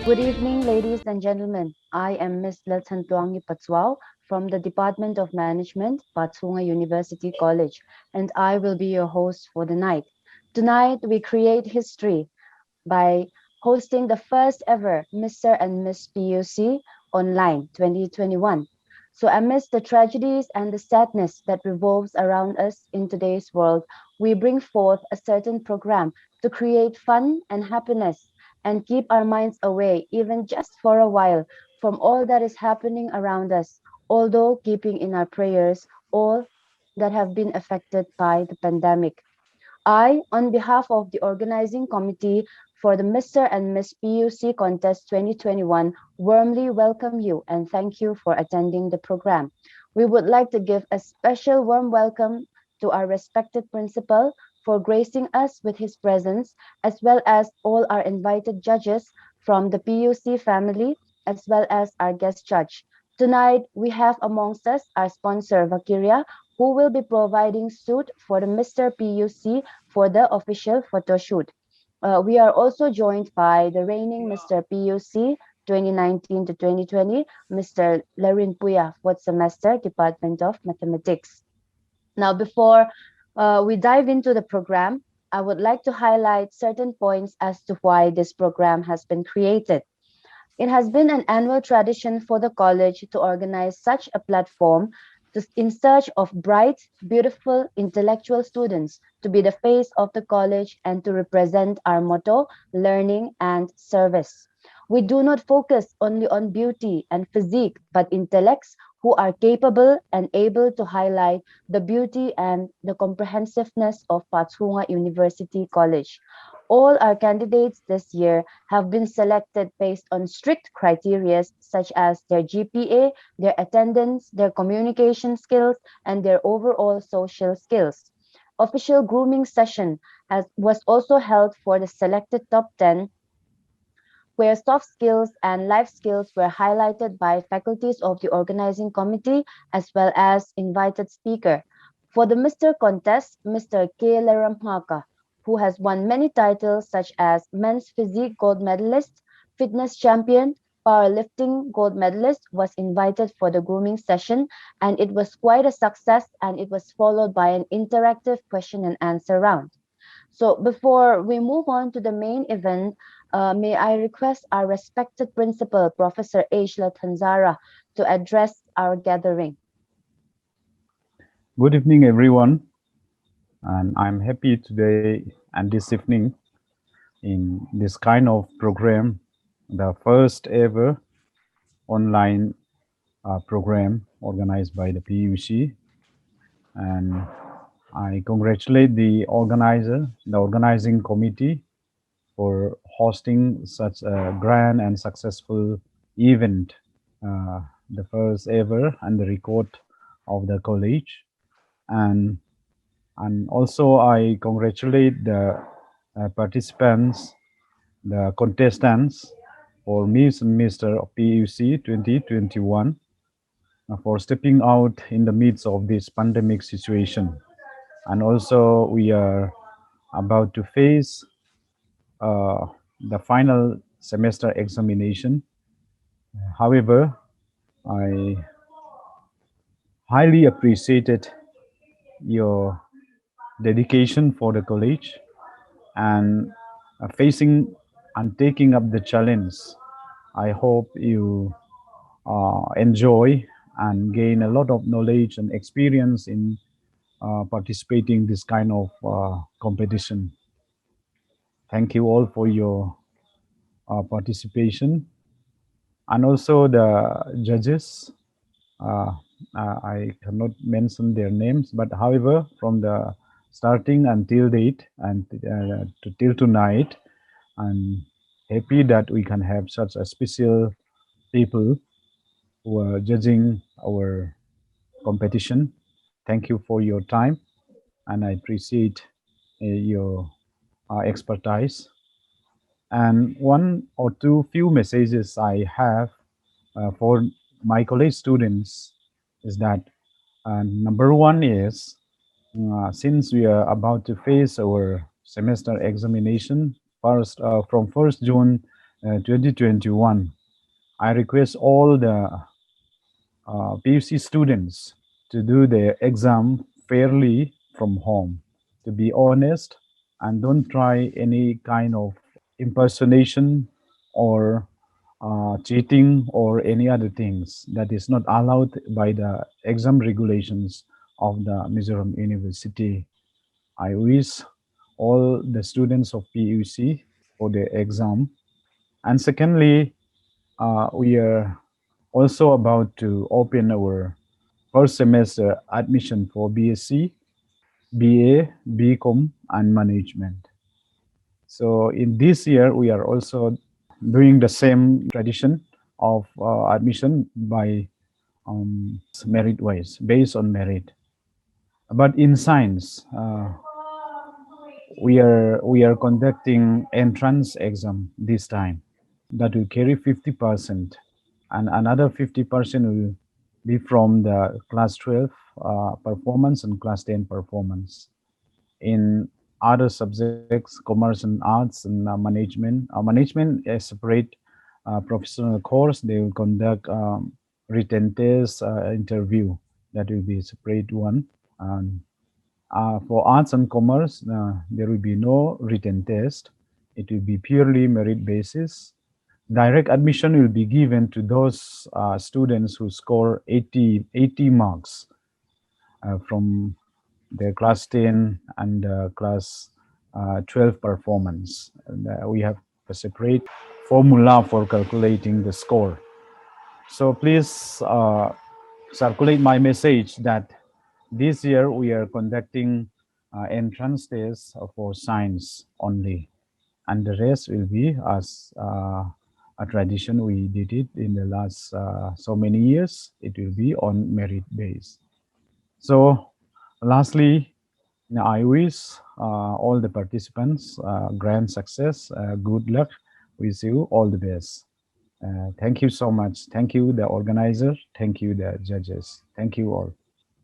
Good evening, ladies and gentlemen. I am Ms. Lalthantuangi Patswao from the Department of Management, Pachhunga University College, and I will be your host for the night. Tonight, we create history by hosting the first ever Mr. and Miss PUC online 2021. So, amidst the tragedies and the sadness that revolves around us in today's world, we bring forth a certain program to create fun and happiness and keep our minds away, even just for a while, from all that is happening around us, although keeping in our prayers all that have been affected by the pandemic. I, on behalf of the organizing committee for the Mr. and Miss PUC Contest 2021, warmly welcome you and thank you for attending the program. We would like to give a special warm welcome to our respected principal for gracing us with his presence, as well as all our invited judges from the PUC family, as well as our guest judge. Tonight, we have amongst us our sponsor, Vakiria, who will be providing suit for the Mr. PUC for the official photo shoot. We are also joined by the reigning Mr. PUC 2019 to 2020, Mr. Larin Puya, fourth semester, Department of Mathematics. Now, before we dive into the program, I would like to highlight certain points as to why this program has been created. It has been an annual tradition for the college to organize such a platform in search of bright, beautiful, intellectual students to be the face of the college and to represent our motto, learning and service. We do not focus only on beauty and physique, but intellects who are capable and able to highlight the beauty and the comprehensiveness of Pachhunga University College. All our candidates this year have been selected based on strict criteria such as their GPA, their attendance, their communication skills, and their overall social skills. Official grooming session was also held for the selected top 10, where soft skills and life skills were highlighted by faculties of the organizing committee as well as invited speaker. For the Mr. Contest, Mr. K. Laramhaka, who has won many titles such as Men's Physique Gold Medalist, Fitness Champion, Powerlifting Gold Medalist, was invited for the grooming session, and it was quite a success, and it was followed by an interactive question and answer round. So before we move on to the main event, may I request our respected principal, Professor Ashla Tanzara, to address our gathering. Good evening, everyone. And I'm happy today and this evening in this kind of program, the first ever online program organized by the PUC. And I congratulate the organizer, the organizing committee for hosting such a grand and successful event, the first ever and the record of the college. And also I congratulate the participants, the contestants for Miss and Mr. PUC 2021 for stepping out in the midst of this pandemic situation. And also we are about to face the final semester examination. However, I highly appreciated your dedication for the college and facing and taking up the challenge. I hope you enjoy and gain a lot of knowledge and experience in participating this kind of competition. Thank you all for your participation, and also the judges. I cannot mention their names, but however, from the starting until date and till tonight, I'm happy that we can have such a special people who are judging our competition. Thank you for your time, and I appreciate your expertise. And one or two few messages I have for my college students is that number one is since we are about to face our semester examination from 1st June 2021, I request all the PUC students to do their exam fairly from home, to be honest, and don't try any kind of impersonation or cheating or any other things that is not allowed by the exam regulations of the Mizoram University. I wish all the students of PUC for their exam. And secondly, we are also about to open our first semester admission for BSc, BA, BCom, and management. So in this year, we are also doing the same tradition of admission by merit wise, based on merit. But in science, we are conducting entrance exam this time that will carry 50%, and another 50% will be from the class 12 performance and class 10 performance. In other subjects, commerce and arts and management is separate professional course. They will conduct written test, interview. That will be a separate one. And for arts and commerce, there will be no written test. It will be purely merit basis. Direct admission will be given to those students who score 80 marks from their class 10 and class 12 performance. And, we have a separate formula for calculating the score. So please circulate my message that this year we are conducting entrance tests for science only, and the rest will be as a tradition we did it in the last so many years. It will be on merit base. So lastly, I wish all the participants grand success, good luck. Wish you all the best. Thank you so much. Thank you, the organizer. Thank you, the judges. Thank you all.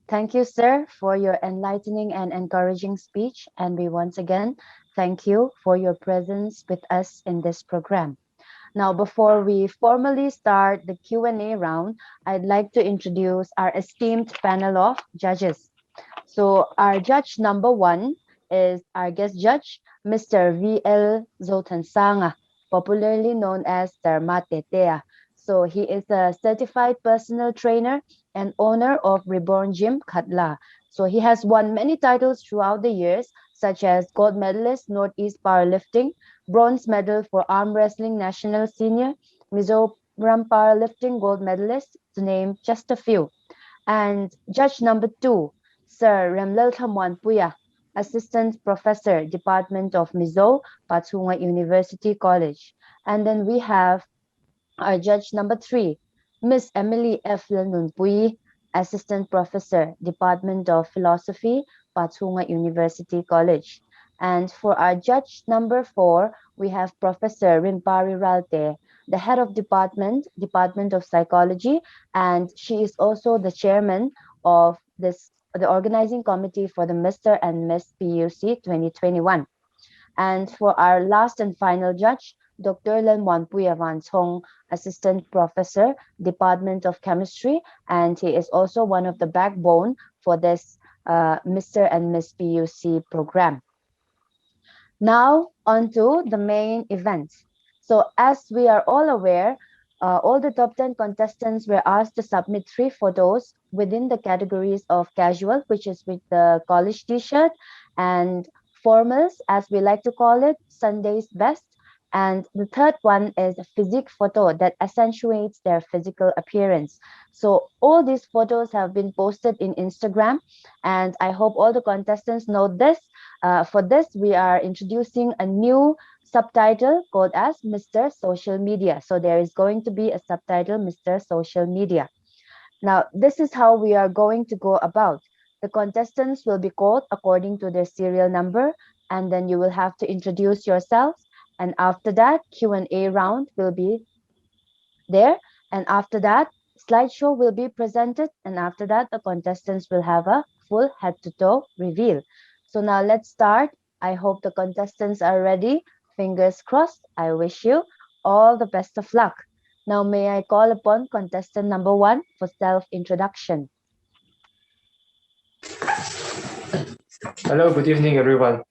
Thank you, sir, for your enlightening and encouraging speech. And we once again thank you for your presence with us in this program. Now, before we formally start the Q&A round, I'd like to introduce our esteemed panel of judges. So our judge number one is our guest judge, Mr. V.L. Zotansanga, popularly known as Sir Matetea. So he is a certified personal trainer and owner of Reborn Gym Khatla. So he has won many titles throughout the years, such as gold medalist Northeast Powerlifting, bronze medal for arm wrestling national senior, Mizoram Powerlifting gold medalist, to name just a few. And judge number two, Sir Remlel Thamwan Puya, Assistant Professor, Department of Mizo, Pachhunga University College. And then we have our judge number three, Miss Emily F. Lanunpui, Assistant Professor, Department of Philosophy, Pachhunga University College. And for our judge number four, we have Professor Rinpari Ralte, the head of Department of Psychology, and she is also the chairman of the organizing committee for the Mr. and Miss PUC 2021. And for our last and final judge, Dr. Len Wanpuya Van Chong, Assistant Professor, Department of Chemistry, and he is also one of the backbone for this Mr. and Miss PUC program. Now, on to the main event. So, as we are all aware, all the top 10 contestants were asked to submit 3 photos within the categories of casual, which is with the college t-shirt, and formals, as we like to call it, Sunday's best. And the third one is a physique photo that accentuates their physical appearance. So all these photos have been posted in Instagram, and I hope all the contestants know this. For this, we are introducing a new subtitle called as Mr. Social Media. So there is going to be a subtitle, Mr. Social Media. Now, this is how we are going to go about. The contestants will be called according to their serial number, and then you will have to introduce yourselves. And after that, Q&A round will be there. And after that, slideshow will be presented. And after that, the contestants will have a full head-to-toe reveal. So now let's start. I hope the contestants are ready. Fingers crossed. I wish you all the best of luck. Now, may I call upon contestant number 1 for self-introduction? Hello, good evening, everyone.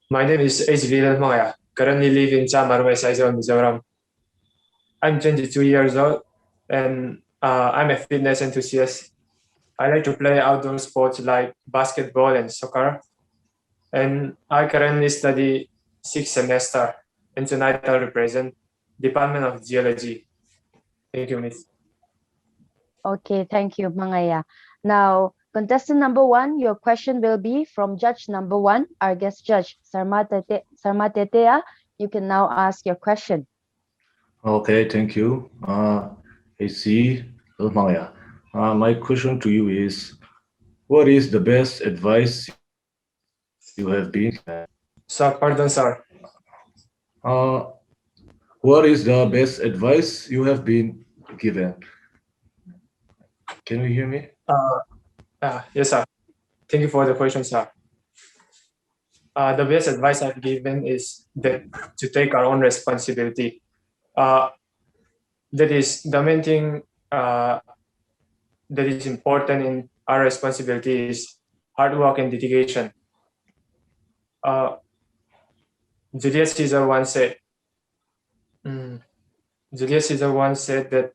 My name is H. Maya. Currently live in Samar, West Aizawl, Mizoram. I'm 22 years old, and I'm a fitness enthusiast. I like to play outdoor sports like basketball and soccer. And I currently study 6th semester, and tonight I'll represent Department of Geology. Thank you, Miss. Okay, thank you, Mangaya. Now, contestant number 1, your question will be from judge number 1, our guest judge, Sarma Tetea. You can now ask your question. Okay, thank you. AC Maya. My question to you is, what is the best advice you have been given? So, pardon, sir. What is the best advice you have been given? Can you hear me? Yes, sir. Thank you for the question, sir. The best advice I've given is that to take our own responsibility. That is the main thing that is important in our responsibility is hard work and dedication. Julius Caesar once said that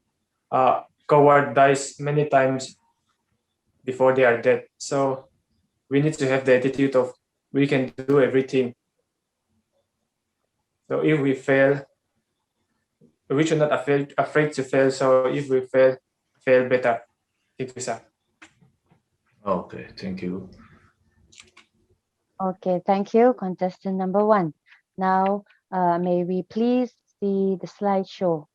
coward dies many times before they are dead. So we need to have the attitude of we can do everything. So if we fail, we should not afraid to fail. So if we fail better. Thank you, sir. Okay, thank you. Okay, thank you, contestant number 1. Now, may we please see the slideshow?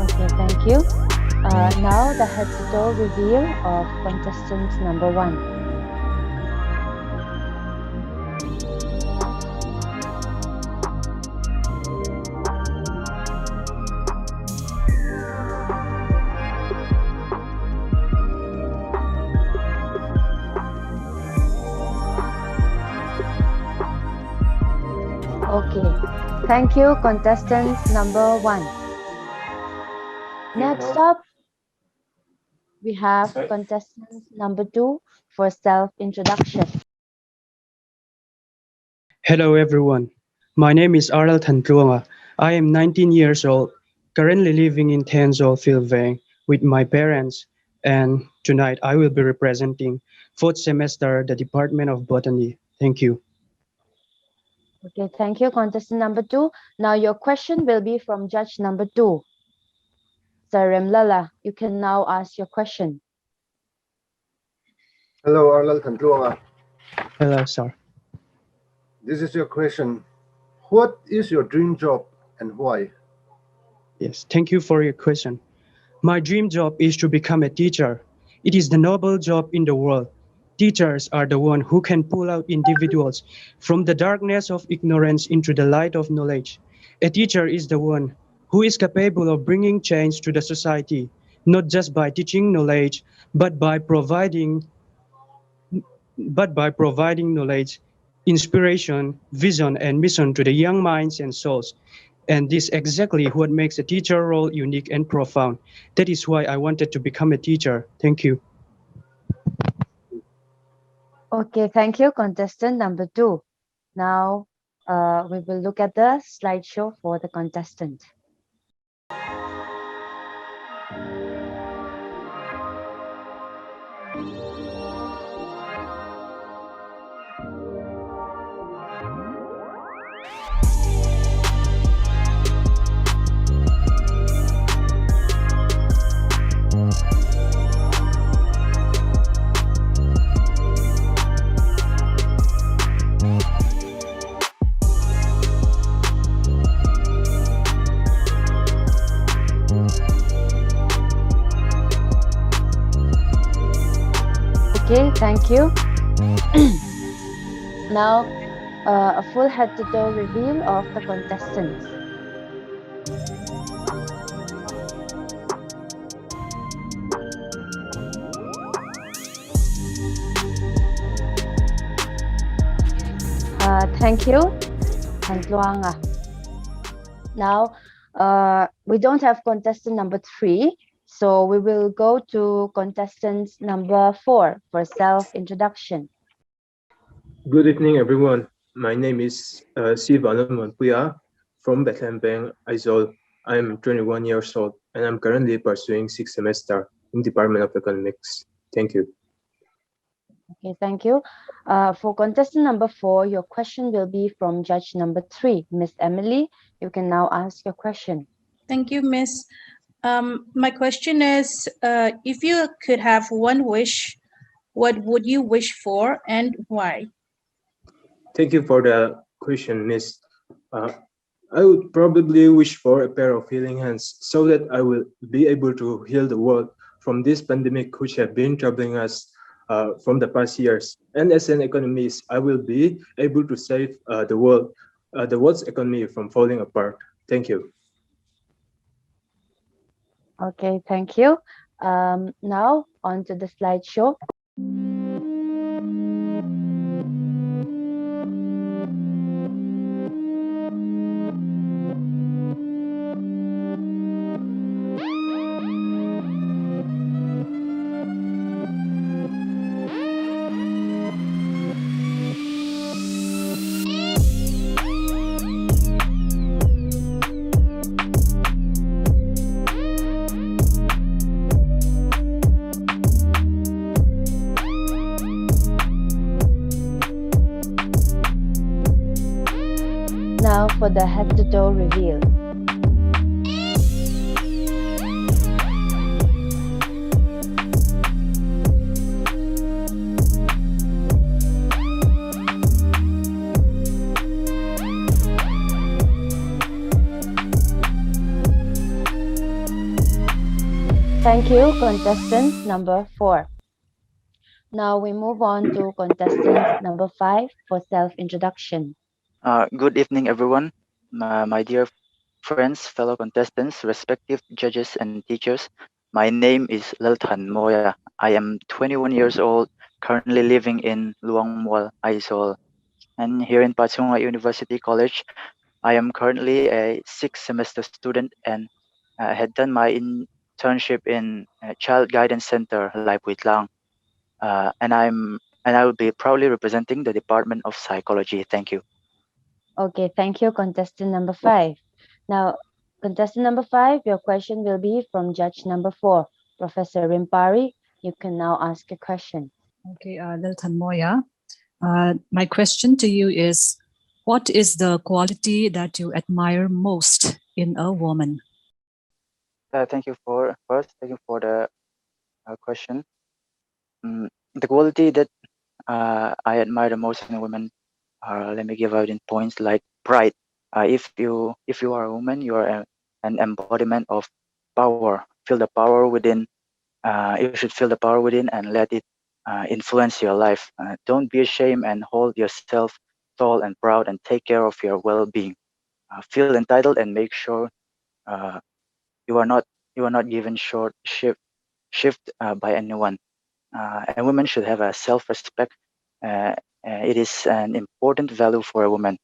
Okay, thank you. Now the head-to-toe reveal of contestant number 1. Okay, thank you, contestant number 1. Next up, we have Sorry? contestant number 2 for self-introduction. Hello everyone, my name is Arel Thandruanga. I am 19 years old, currently living in Tanzol, Philippines with my parents, and tonight I will be representing 4th semester the Department of Botany. Thank you. Okay, thank you, contestant number 2. Now your question will be from judge number 2. Sir Remlala, you can now ask your question. Hello, Arlal Thandruanga. Hello, sir. This is your question. What is your dream job and why? Yes, thank you for your question. My dream job is to become a teacher. It is the noble job in the world. Teachers are the one who can pull out individuals from the darkness of ignorance into the light of knowledge. A teacher is the one who is capable of bringing change to the society, not just by teaching knowledge, but by providing knowledge, inspiration, vision, and mission to the young minds and souls. And this is exactly what makes a teacher role unique and profound. That is why I wanted to become a teacher. Thank you. Okay, thank you, contestant number 2. Now, we will look at the slideshow for the contestant. Okay, thank you. Now, a full head-to-toe reveal of the contestants. Thank you, Pachhunga. Now, we don't have contestant number 3, so we will go to contestant number 4 for self-introduction. Good evening, everyone. My name is Sivan Manpuya from Bethlehem Bank, Aizawl. I'm 21 years old, and I'm currently pursuing 6th semester in Department of Economics. Thank you. Okay, thank you. For contestant number 4, your question will be from judge number 3, Miss Emily. You can now ask your question. Thank you, Miss. My question is, if you could have one wish, what would you wish for and why? Thank you for the question, Miss. I would probably wish for a pair of healing hands so that I will be able to heal the world from this pandemic which have been troubling us from the past years. And as an economist, I will be able to save the world's economy from falling apart. Thank you. Okay, thank you. Now, on to the slideshow. Now for the head-to-toe reveal. Thank you, contestant number 4. Now we move on to contestant number 5 for self-introduction. Good evening, everyone. My dear friends, fellow contestants, respective judges and teachers. My name is Lalthan Moya. I am 21 years old, currently living in Luangmual, Aizawl. And here in Pachhunga University College, I am currently a 6th semester student and had done my internship in Child Guidance Center, Lai Puitlang. And I will be proudly representing the Department of Psychology. Thank you. Okay, thank you, contestant number 5. Now, contestant number 5, your question will be from judge number 4, Professor Rimpari. You can now ask a question. Okay, Lalthan Moya. My question to you is, what is the quality that you admire most in a woman? Thank you for the question. The quality that I admire the most in a woman, let me give out in points like pride. If you are a woman, you are an embodiment of power. Feel the power within. You should feel the power within and let it influence your life. Don't be ashamed and hold yourself tall and proud and take care of your well-being. Feel entitled and make sure you are not given shift by anyone. And women should have a self-respect. It is an important value for a woman.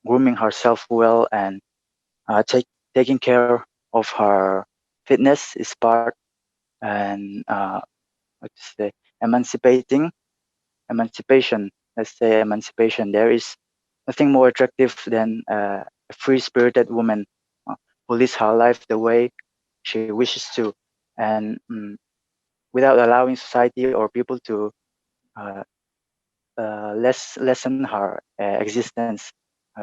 Grooming herself well and taking care of her fitness is part and emancipating emancipation. Let's say emancipation. There is nothing more attractive than a free-spirited woman who lives her life the way she wishes to, and without allowing society or people to uh, lessen her existence,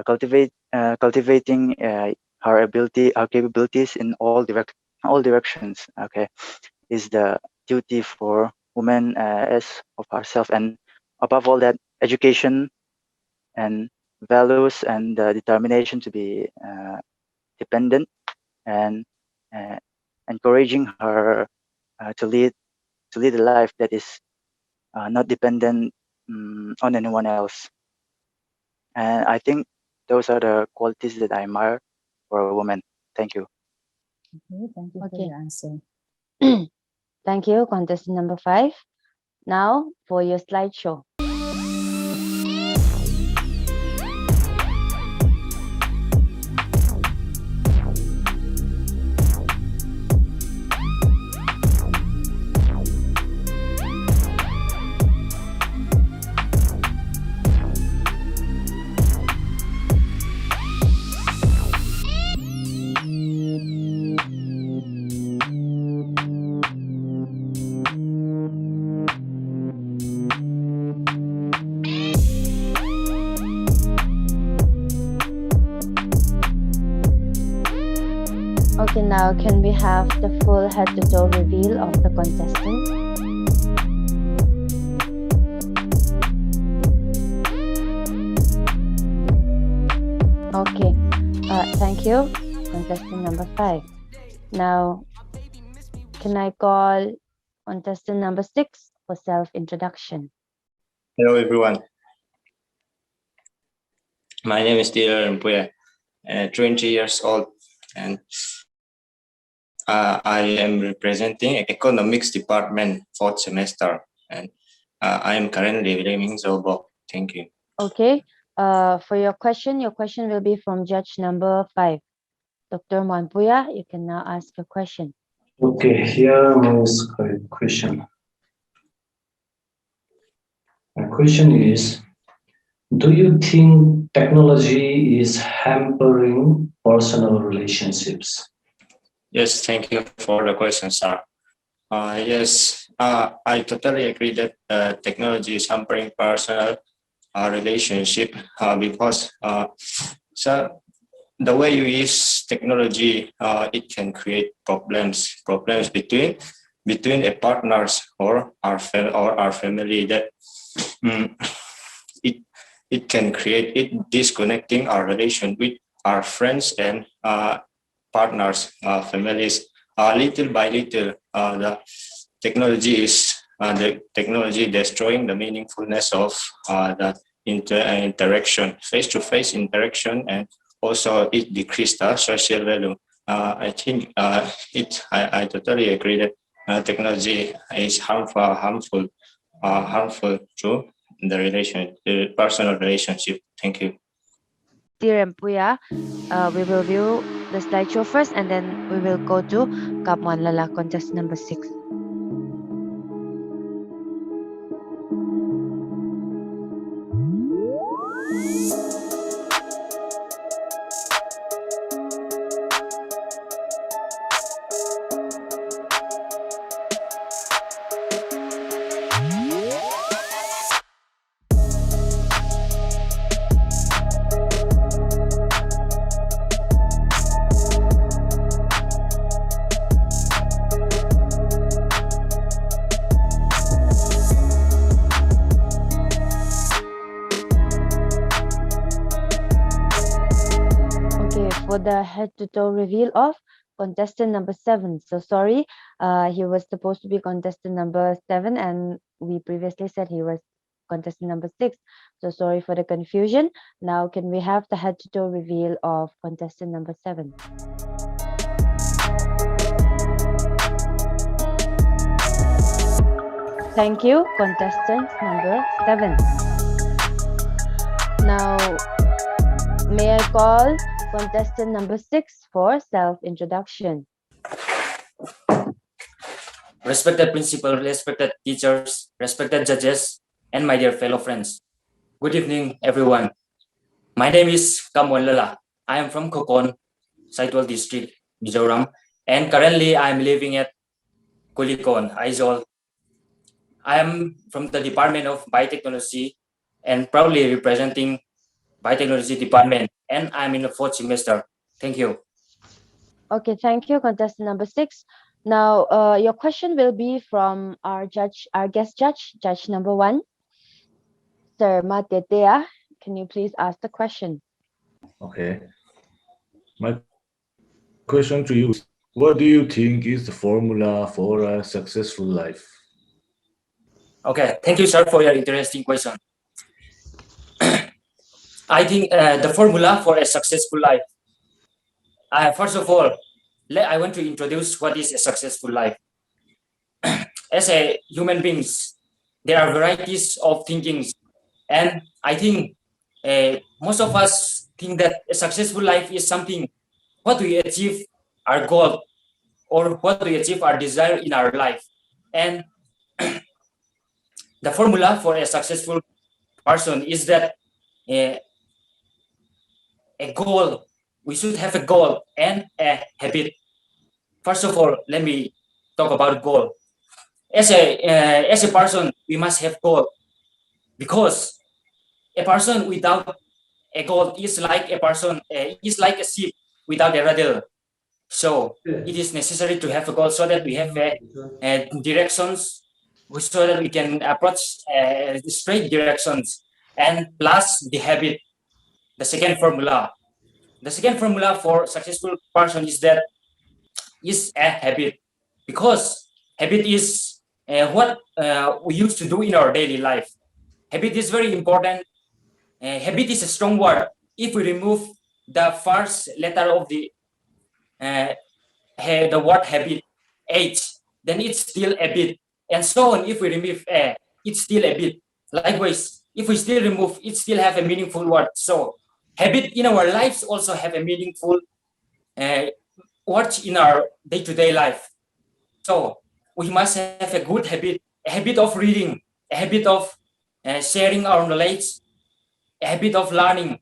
cultivating her capabilities in all directions. Okay, is the duty for women as of herself, and above all that, education and values and determination to be dependent, and uh, encouraging her to lead a life that is not dependent on anyone else. And I think those are the qualities that I admire for a woman. Thank you. Okay, thank you for Okay. your answer. Thank you, contestant number 5. Now for your slideshow. Okay, now can we have the full head-to-toe reveal of the contestant? Okay, thank you, contestant number 5. Now, can I call contestant number 6 for self-introduction? Hello everyone. My name is Dylan Mpuya, 20 years old, and I am representing economics department 4th semester, and I am currently living in Zobok. Thank you. Okay, for your question will be from judge number 5. Dr. Manpuya, you can now ask your question. Okay, here my question. My question is, do you think technology is hampering personal relationships? Yes, thank you for the question, sir. Yes, I totally agree that technology is hampering personal relationship because so the way you use technology, it can create problems between a partners or our family, that it can create it disconnecting our relation with our friends and partners, families. Little by little, the technology destroying the meaningfulness of the interaction, face-to-face interaction, and also it decreased the social value. I think I totally agree that technology is harmful to the personal relationship. Thank you. Dear Mpuya, we will view the slideshow first, and then we will go to Kapwan Lala, contest number 6. For the head-to-toe reveal of contestant number 7. So sorry, he was supposed to be contestant number 7, and we previously said he was contestant number 6. So sorry for the confusion. Now can we have the head-to-toe reveal of contestant number 7? Thank you, contestant number 7. Now, may I call contestant number 6 for self-introduction? Respected principal, respected teachers, respected judges, and my dear fellow friends. Good evening, everyone. My name is Kamwan Lala. I am from Kokon, Saitwal District, Mizoram, and currently I am living at Kulikon, Aizawl. I am from the Department of Biotechnology and proudly representing Biotechnology Department, and I'm in the 4th semester. Thank you. Okay, thank you, contestant number 6. Now, your question will be from our guest judge, judge number 1, Sir Matetea. Can you please ask the question? Okay. My question to you is, what do you think is the formula for a successful life? Okay, thank you, sir, for your interesting question. I think the formula for a successful life. First of all, I want to introduce what is a successful life. As a human beings, there are varieties of thinkings, and I think most of us think that a successful life is something what we achieve our goal or what we achieve our desire in our life. And the formula for a successful person is that a goal, we should have a goal and a habit. First of all, let me talk about goal. As a person, we must have goal, because a person without a goal is like a person is like a ship without a rudder. So it is necessary to have a goal so that we have directions, so that we can approach straight directions, and plus the habit. The second formula for successful person is that is a habit, because habit is what we used to do in our daily life. Habit is very important. Habit is a strong word. If we remove the first letter of the word habit, H, then it's still a bit, and so on. If we remove a, it's still a bit. Likewise, if we still remove, it still have a meaningful word. So habit in our lives also have a meaningful words in our day-to-day life. So we must have a good habit, a habit of reading, a habit of sharing our knowledge, a habit of learning,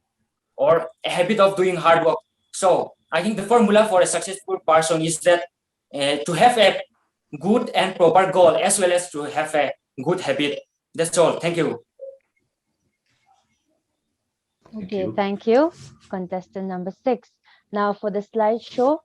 or a habit of doing hard work. So I think the formula for a successful person is that to have a good and proper goal, as well as to have a good habit. That's all. Thank you. Okay, thank you, contestant number 6. Now for the slideshow.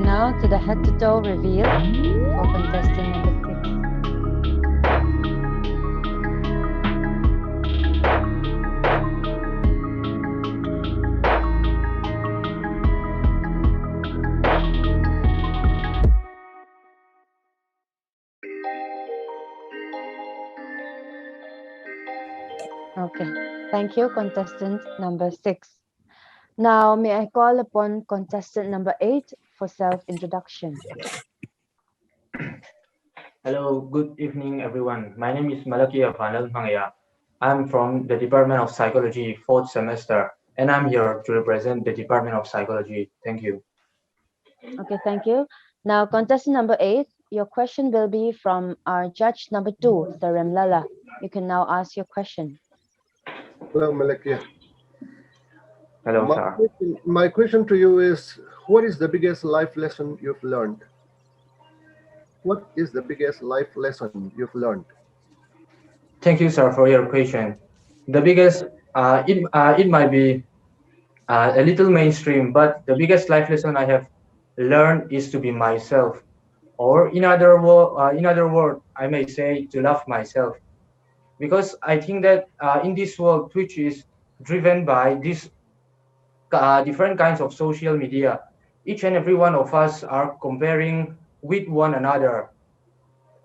Now to the head-to-toe reveal for contestant number 6. Okay, thank you, contestant number 6. Now, may I call upon contestant number 8 for self-introduction. Hello, good evening, everyone. My name is Malaki Avanal Mangaya. I'm from the Department of Psychology, 4th semester, and I'm here to represent the Department of Psychology. Thank you. Okay, thank you. Now, contestant number 8, your question will be from our judge number 2, Sir Lala. You can now ask your question. Hello, Malakia. Hello, sir. My question to you is, what is the biggest life lesson you've learned? What is the biggest life lesson you've learned? Thank you, sir, for your question. The biggest, it might be a little mainstream, but the biggest life lesson I have learned is to be myself, or in other words, I may say to love myself, because I think that in this world, which is driven by these different kinds of social media, each and every one of us are comparing with one another.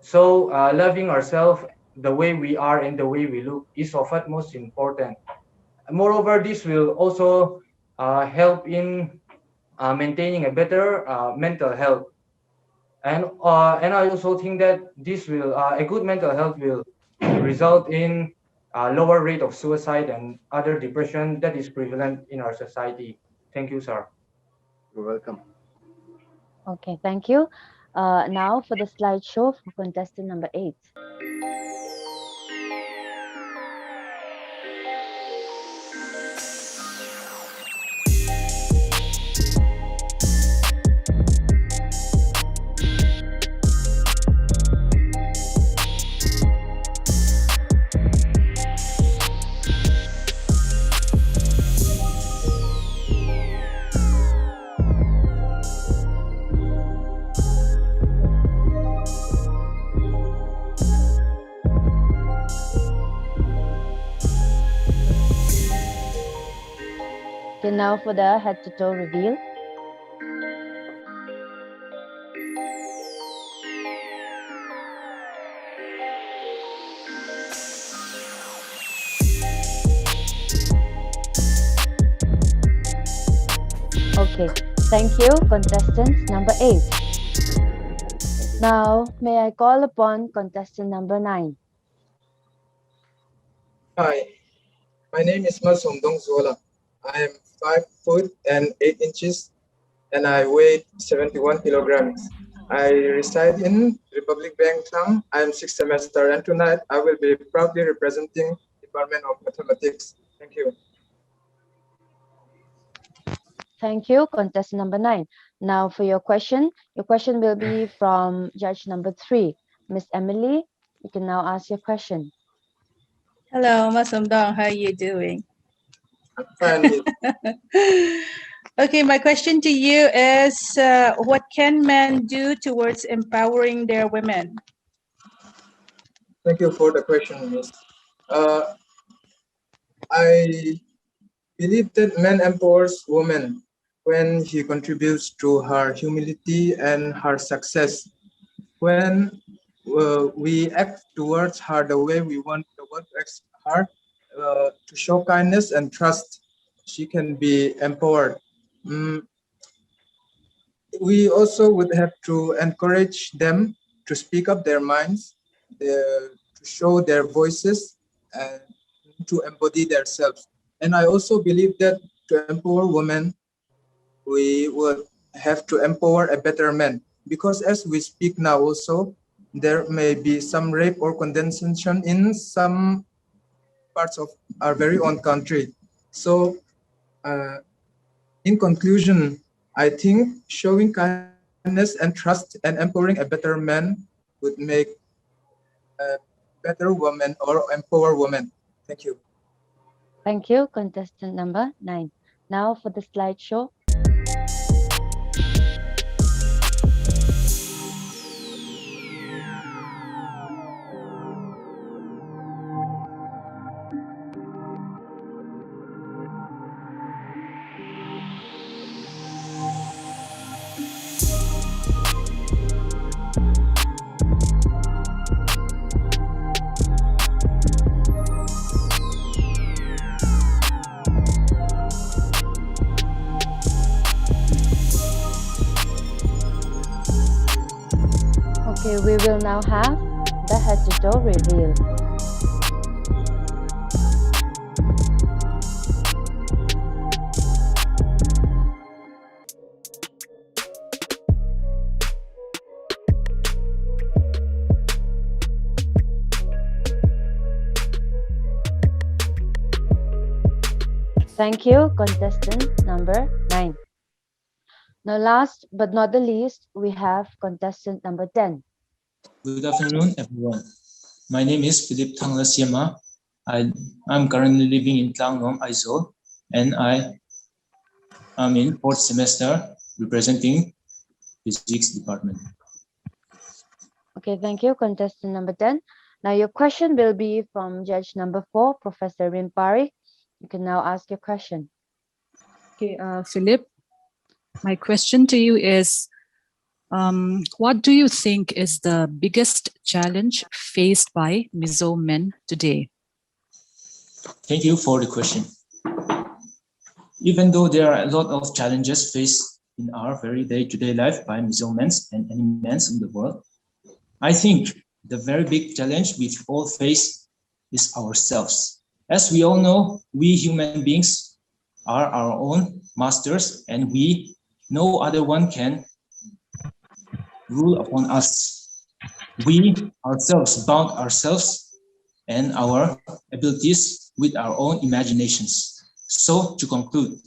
So loving ourselves the way we are and the way we look is of utmost important. Moreover, this will also help in maintaining a better mental health. And I also think that this will a good mental health will result in a lower rate of suicide and other depression that is prevalent in our society. Thank you, sir. You're welcome. Okay, thank you. Now for the slideshow for contestant number 8. Okay, now for the head to toe reveal. Okay, thank you, contestant number 8. Now, may I call upon contestant number 9? Hi, my name is Masumdong Zola. I am 5 foot and 8 inches and I weigh 71 kilograms. I reside in Republic Bank Town. I am 6th semester and tonight I will be proudly representing Department of Mathematics. Thank you. Thank you, contestant number 9. Now for your question will be from judge number 3. Miss Emily, you can now ask your question. Hello, Masumdong. How are you doing? I'm fine. Okay, my question to you is, what can men do towards empowering their women? Thank you for the question, Miss. I believe that man empowers woman when he contributes to her humility and her success. When we act towards her the way we want the world to act her, to show kindness and trust, she can be empowered. We also would have to encourage them to speak up their minds, to show their voices, and to embody themselves. And I also believe that to empower women, we would have to empower a better man. Because as we speak now also, there may be some rape or condescension in some parts of our very own country. So in conclusion, I think showing kindness and trust and empowering a better man would make a better woman or empower women. Thank you. Thank you, contestant number 9. Now for the slideshow. Okay, we will now have the head to toe reveal. Thank you, contestant number 9. Now, last but not the least, we have contestant number 10. Good afternoon, everyone. My name is Philip Tanglasiama. I'm currently living in Klangnom, Aizawl, and I am in 4th semester representing physics department. Okay, thank you, contestant number 10. Now, your question will be from judge number 4, Professor Rimpari. You can now ask your question. Okay, Philip, my question to you is, What do you think is the biggest challenge faced by Mizo men today? Thank you for the question. Even though there are a lot of challenges faced in our very day-to-day life by Mizo men and any men in the world, I think the very big challenge we all face is ourselves. As we all know, we human beings are our own masters, and no other one can rule upon us. We ourselves bound ourselves and our abilities with our own imaginations. So to conclude,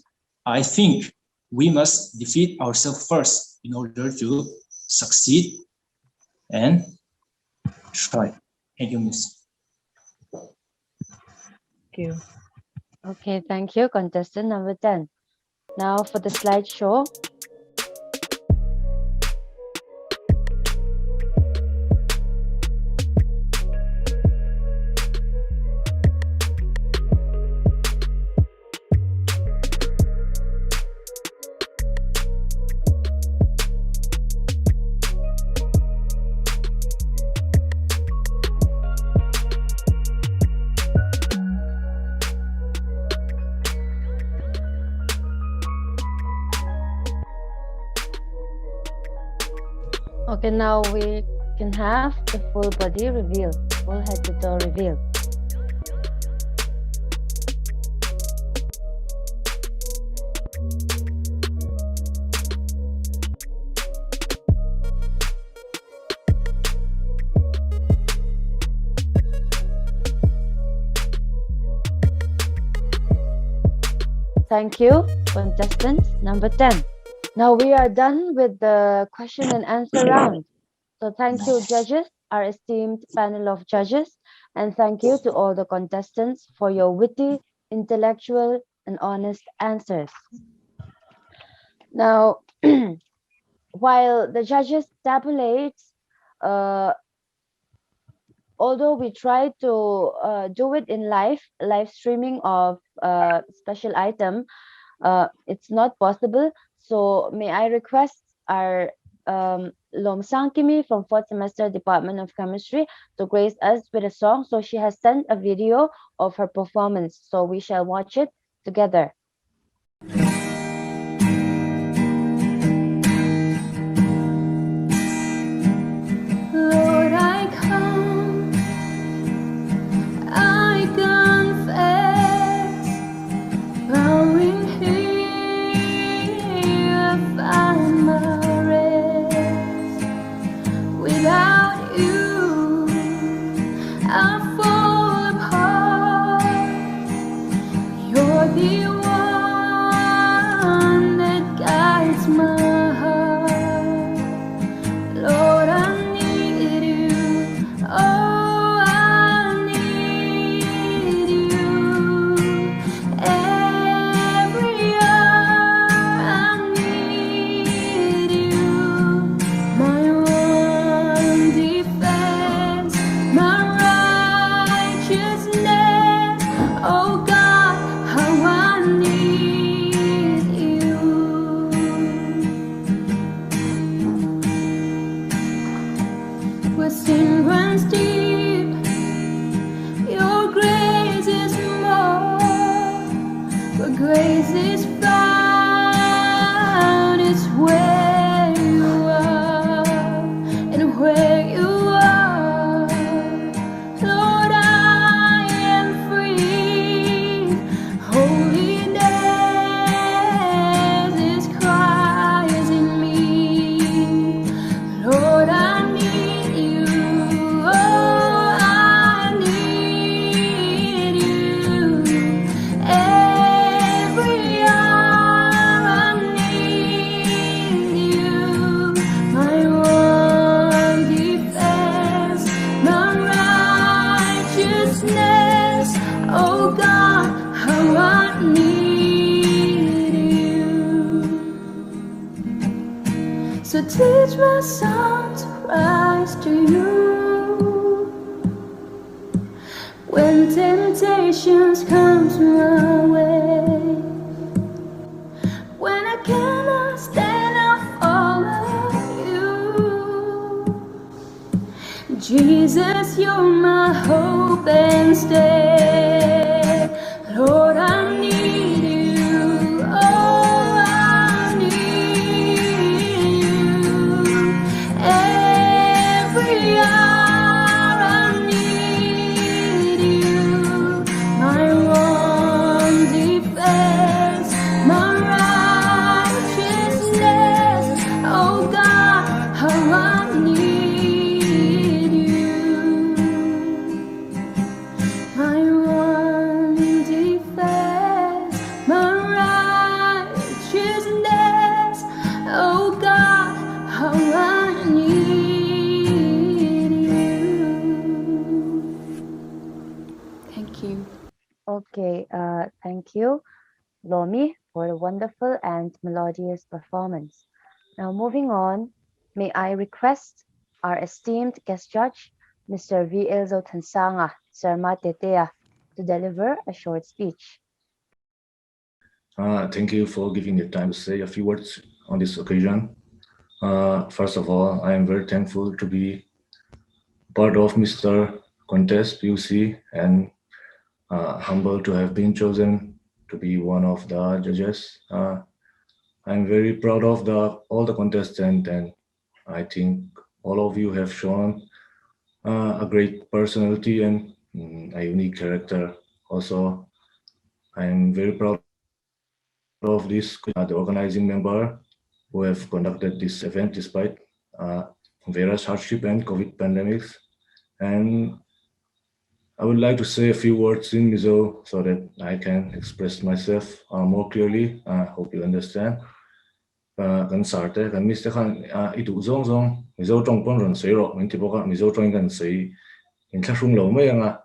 I think we must defeat ourselves first in order to succeed and try. Thank you, Miss. Thank you. Okay, thank you, contestant number 10. Now for the slideshow. Okay, now we can have the full body reveal, full head to toe reveal. Thank you, contestant number 10. Now we are done with the question and answer round. So thank you, judges, our esteemed panel of judges, and thank you to all the contestants for your witty, intellectual, and honest answers. Now, while the judges tabulate, although we try to do it in live streaming of special item, it's not possible. So may I request our Lom Sankimi from 4th semester Department of Chemistry to grace us with a song. So she has sent a video of her performance. So we shall watch it together. Lord, I come, I confess, bowing here, find my rest. Without you, I fall apart. You're the one that guides my heart. Lord, I need you. Oh, I need you. Every hour I need you. My one defense, my righteousness. Oh God, how I need you. Where sin runs deep, your grace is more. Where grace is found, it's where you are, and where you are, Lord, I am free. Holiness is Christ in me. Lord, I need you. Oh, I need you. Every hour I need you. My one defense, my righteousness. Oh God, how I need you. So teach my soul to rise to you when temptations comes my way. When I cannot stand, I'll follow you. Jesus, you're my hope and stay. Lord, I need you. Oh, I need you. Every hour I need you. My one defense, my righteousness. Oh God, how I need you. My one defense, my righteousness. Oh God, how I need you. Thank you. Okay, thank you, Lomi, for a wonderful and melodious performance. Now, moving on, may I request our esteemed guest judge, Mr. V.L. Tansanga Sarma Tetea, to deliver a short speech. Thank you for giving me time to say a few words on this occasion. First of all, I am very thankful to be part of Mr. Contest PUC and humbled to have been chosen to be one of the judges. I'm very proud of all the contestants, and I think all of you have shown a great personality and a unique character. Also, I'm very proud of this, the organizing member who have conducted this event despite various hardship and COVID pandemics. And I would like to say a few words in Mizo so that I can express myself more clearly. I hope you understand. Kan sarte kan miste kan itu zong zong Mizo trong pon ron sei ro min ti boka Mizo trong kan sei in thla rung lo mai anga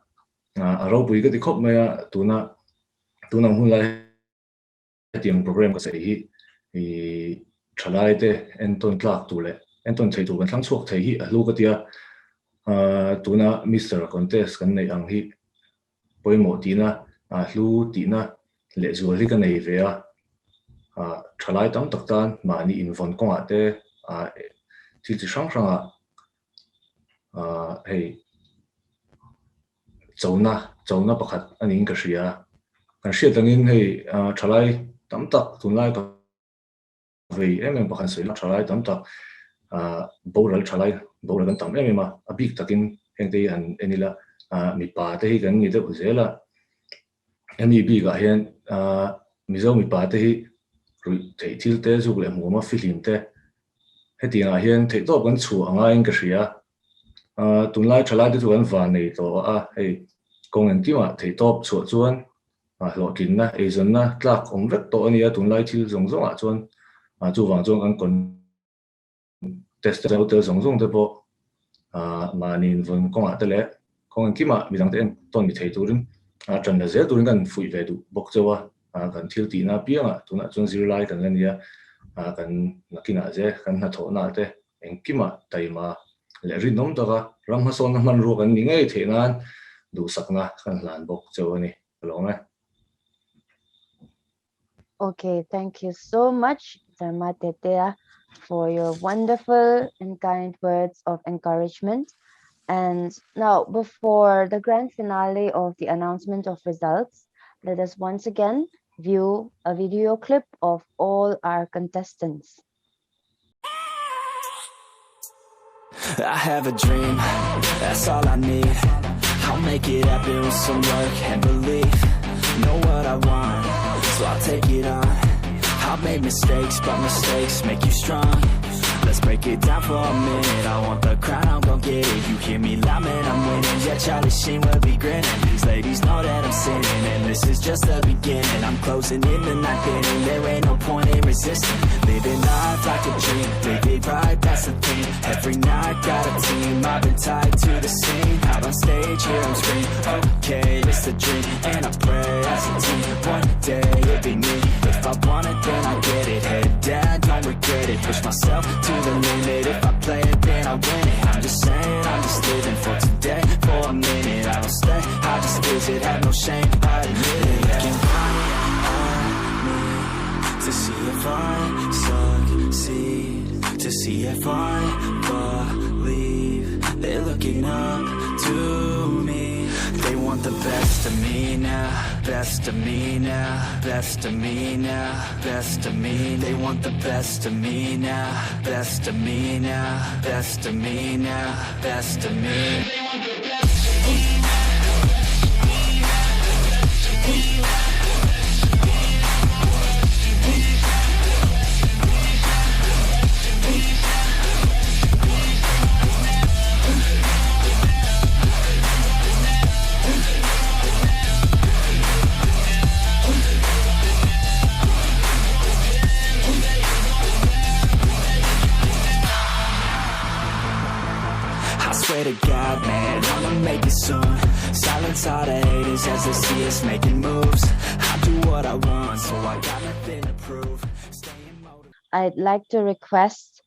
aro pui ka ti khop mai tuna hun lai tiang program ka sei hi thalai te en ton tlak tu le en ton thei tu kan thlang chuak thei hi lu ka tia tuna Mr. Contest kan nei ang hi poimo tina hlu tina le zual hi kan nei ve a thalai tam tak tan ma ni in von konga te thil chi hrang hranga hei chona pakhat anin ka hria kan hria tangin hei thalai tam tak tunlai ka vei em pakhan sei la thalai tam tak boral thalai boral kan tam em a big takin hengtei an enila mi pa te hi kan ni de uzela emi bi ga hian Mizo mi pa te hi thei thil te zuk le muma film te heti nga hian thei top kan chu anga in ka hria tunlai thalai te chu kan van nei to hei kong en tima thei top chu chuan lo kin na azon na tlak om vek to ania tunlai thil zong zong chuan chu wang chong kan kon test hotel zong zong te po manin von konga te le kong en kima midang te en ton mi thei turin tran da zel turin kan fui ve du bok chewa kan thil ti na pianga tuna chun zir lai kan lania kan nakina je kan na tho na te en kima taima le ri nom daga ram ha son man ro kan ni ngai the nan du sakna kan lan bok chewani longa. Okay, thank you so much, Sarma Tetea, for your wonderful and kind words of encouragement. And now, before the grand finale of the announcement of results, let us once again view a video clip of all our contestants. I have a dream, that's all I need. I'll make it happen with some work and belief. Know what I want, so I'll take it on. I've made mistakes, but mistakes make you strong. Let's break it down for a minute. I want the crown, I'm gon' get it. You hear me loud, man, I'm winning. Yeah, Charlie Sheen will be grinning. These ladies know that I'm sinning, and this is just the beginning. I'm closing in the night inning. There ain't no point in resisting. Living life like a dream, big, big pride, that's the thing. Every night got a team, I've been tied to the scene. Out on stage, here I'm screaming. Okay, it's a dream, and I pray as a team. One day it'll be me. If I want it, then I get it. Head down, don't regret it. Push myself to the limit. If I play it, then I win it. I'm just saying, I'm just living for today, for a minute. I don't stay, I just visit, have no shame, I admit it. Looking on me to see if I succeed, to see if I believe they're looking up to me. They want the best of me now, best of me now, best of me now, best of me. They want the best of me now, best of me now, best of me now, best of me. They want the best of me. I swear to God, man, I'ma make it soon. Silence all the haters as they see us making moves. I do what I want, so I got nothing to prove. I'd like to request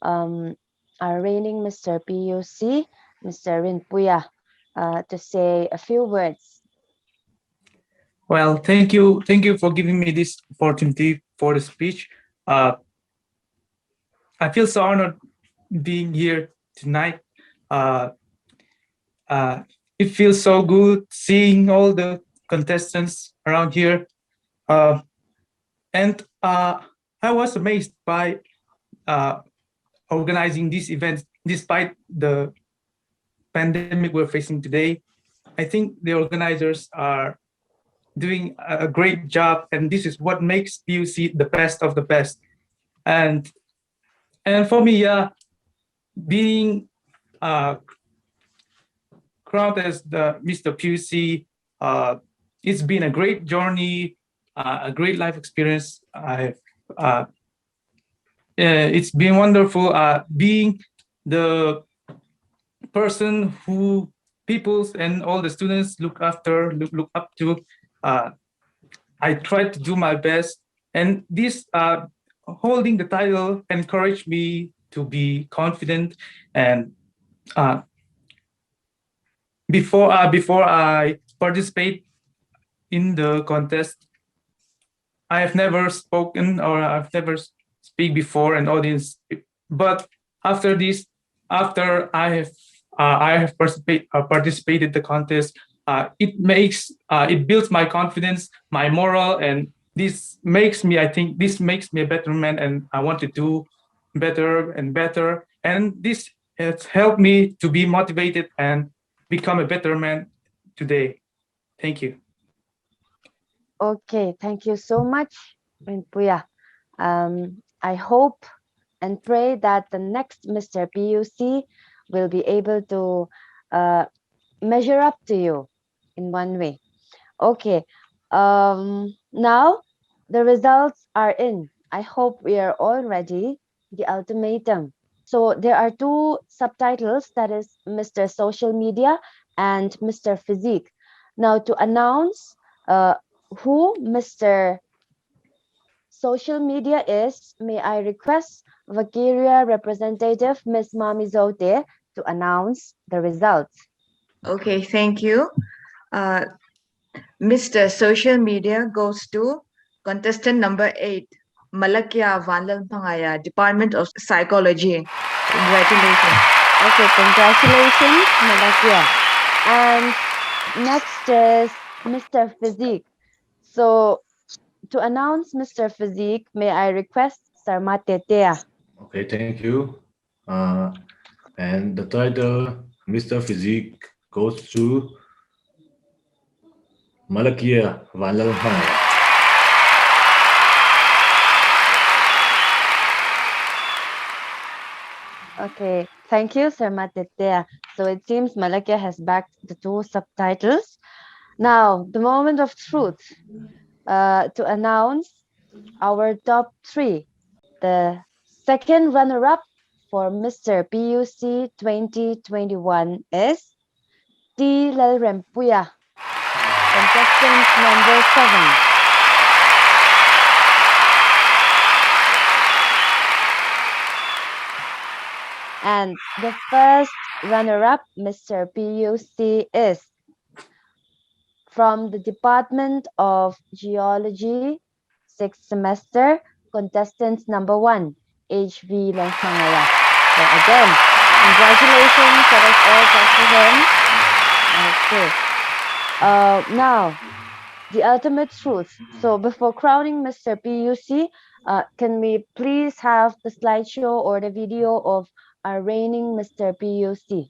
our reigning Mr. PUC, Mr. Rinpuya, to say a few words. Well, thank you for giving me this opportunity for the speech. I feel so honored being here tonight. It feels so good seeing all the contestants around here, and I was amazed by organizing this event despite the pandemic we're facing today. I think the organizers are doing a great job, and this is what makes PUC the best of the best. And for me, being crowned as the Mr. PUC, it's been a great journey, a great life experience. It's been wonderful being the person who people and all the students look up to. I tried to do my best, and this holding the title encouraged me to be confident. And before I participate in the contest, I have never spoken or I've never speak before an audience. But after this, after I have participated the contest, it builds my confidence, my moral, and this makes me a better man, and I want to do better and better. And this has helped me to be motivated and become a better man today. Thank you. Okay, thank you so much, Rinpuya. I hope and pray that the next Mr. PUC will be able to measure up to you in one way. Okay, now the results are in. I hope we are all ready. The ultimatum. So there are two subtitles, that is Mr. Social Media and Mr. Physique. Now to announce who Mr. Social Media is, may I request Vakiria representative Ms. Mami Zote to announce the results. Okay, thank you. Mr. Social Media goes to contestant number 8, Malakya Vanlal Pangaya, Department of Psychology. Congratulations. Okay, congratulations, Malakya. And next is Mr. Physique. So to announce Mr. Physique, may I request Sarma Tetea. Okay, thank you. And the title, Mr. Physique, goes to Malakia Vanlal Pangaya. Okay, thank you, Sarma Tetea. So it seems Malakya has backed the two subtitles. Now, the moment of truth to announce our top 3. The second runner-up for Mr. PUC 2021 is T. Lalrempuya, contestant number 7. And the first runner-up, Mr. PUC, is from the Department of Geology, 6th semester, contestant number 1, HV Longmangala. So again, Congratulations, let us all clap for him. Okay. Now, the ultimate truth. So before crowning Mr. PUC, can we please have the slideshow or the video of our reigning Mr. PUC?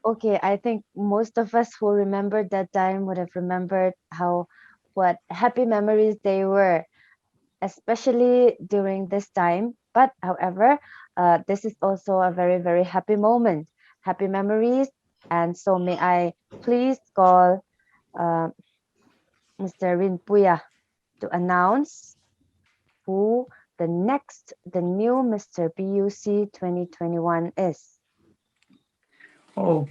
Okay, I think most of us who remembered that time would have remembered what happy memories they were, especially during this time. But however, this is also a very, very happy moment, happy memories. And so may I please call Mr. Rinpuya to announce who the new Mr. PUC 2021 is. Oh,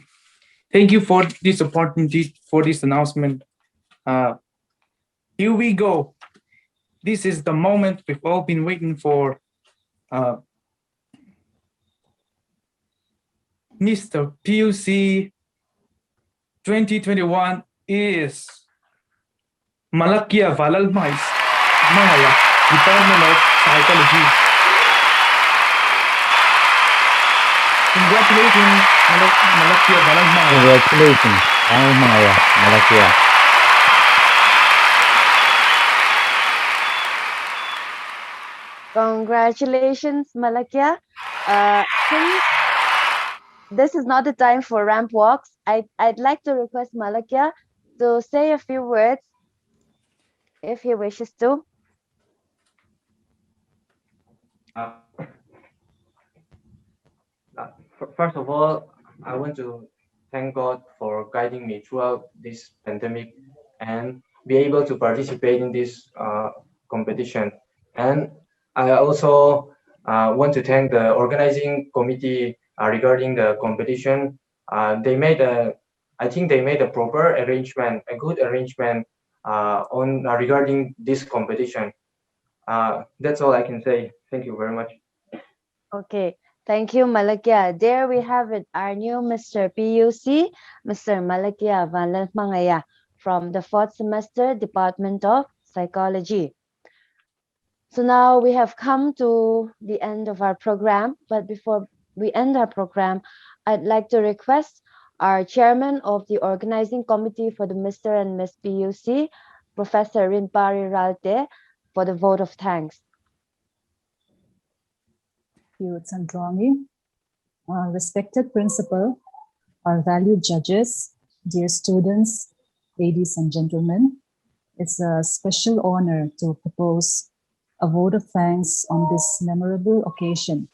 thank you for this opportunity, for this announcement. Here we go. This is the moment we've all been waiting for. Mr. PUC 2021 is Malakya Valalmais, Maya, Department of Psychology. Congratulations, Malakya Valalmaya. Congratulations, Maya, Malakya. Congratulations, Malakya. Since this is not the time for ramp walks, I'd like to request Malakya to say a few words if he wishes to. First of all, I want to thank God for guiding me throughout this pandemic and be able to participate in this competition. And I also want to thank the organizing committee regarding the competition. I think they made a proper arrangement, a good arrangement on regarding this competition. That's all I can say. Thank you very much. Okay, thank you, Malakya. There we have it, our new Mr. PUC, Mr. Malakya Valalmangaya from the 4th semester, Department of Psychology. So now we have come to the end of our program, but before we end our program, I'd like to request our chairman of the organizing committee for the Mr. and Miss PUC, Professor Rinpari Ralte, for the vote of thanks. You, Sandrongi, respected principal, our valued judges, dear students, ladies and gentlemen, it's a special honor to propose a vote of thanks on this memorable occasion.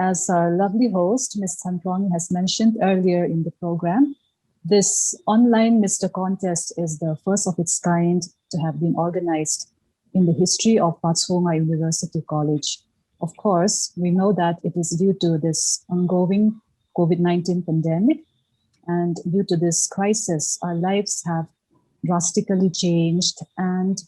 As our lovely host, Ms. Sandrongi, has mentioned earlier in the program, this online Mr. Contest is the first of its kind to have been organized in the history of Pachhunga University College. Of course, we know that it is due to this ongoing COVID-19 pandemic, and due to this crisis, our lives have drastically changed, and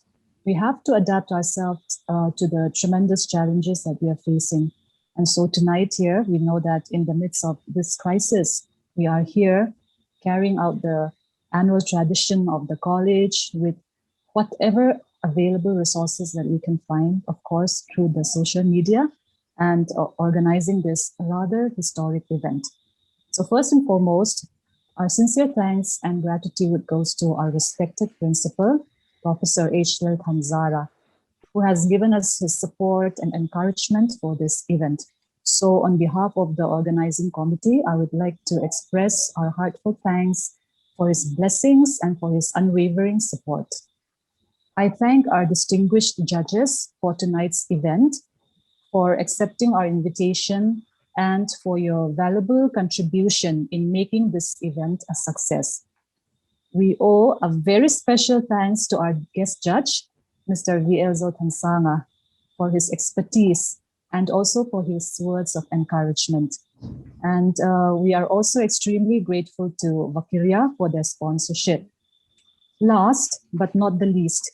we have to adapt ourselves to the tremendous challenges that we are facing. And so tonight here, we know that in the midst of this crisis, we are here carrying out the annual tradition of the college with whatever available resources that we can find, of course, through the social media, and organizing this rather historic event. So first and foremost, Our sincere thanks and gratitude goes to our respected principal, Professor H. L. Khanzara, who has given us his support and encouragement for this event. So on behalf of the organizing committee, I would like to express our heartfelt thanks for his blessings and for his unwavering support. I thank our distinguished judges for tonight's event, for accepting our invitation, and for your valuable contribution in making this event a success. We owe a very special thanks to our guest judge, Mr. Vielzo Tansanga, for his expertise and also for his words of encouragement. And we are also extremely grateful to Vakiria for their sponsorship. Last but not the least,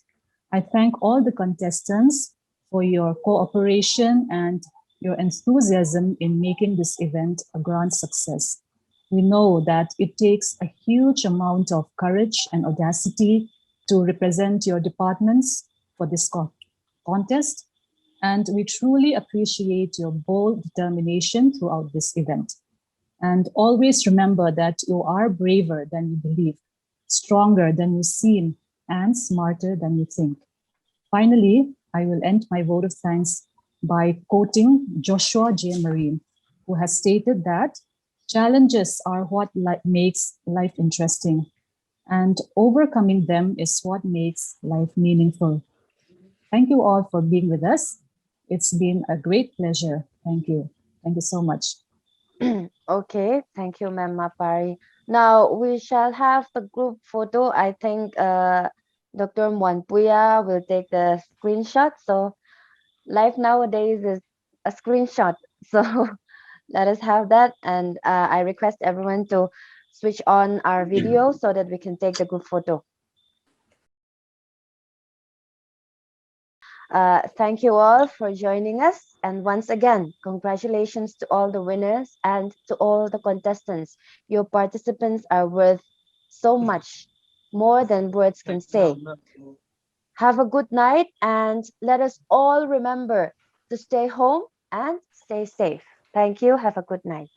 I thank all the contestants for your cooperation and your enthusiasm in making this event a grand success. We know that it takes a huge amount of courage and audacity to represent your departments for this contest, and we truly appreciate your bold determination throughout this event. And always remember that you are braver than you believe, stronger than you seem, and smarter than you think. Finally, I will end my vote of thanks by quoting Joshua J. Marine, who has stated that challenges are what makes life interesting, and overcoming them is what makes life meaningful. Thank you all for being with us. It's been a great pleasure. Thank you. Thank you so much. Okay, thank you, Ma'am Mapari. Now we shall have the group photo. I think Dr. Mwanpuya will take the screenshot. So life nowadays is a screenshot. So let us have that. And I request everyone to switch on our video so that we can take the group photo. Thank you all for joining us. And once again, congratulations to all the winners and to all the contestants. Your participants are worth so much, more than words can say. Have a good night, and let us all remember to stay home and stay safe. Thank you. Have a good night.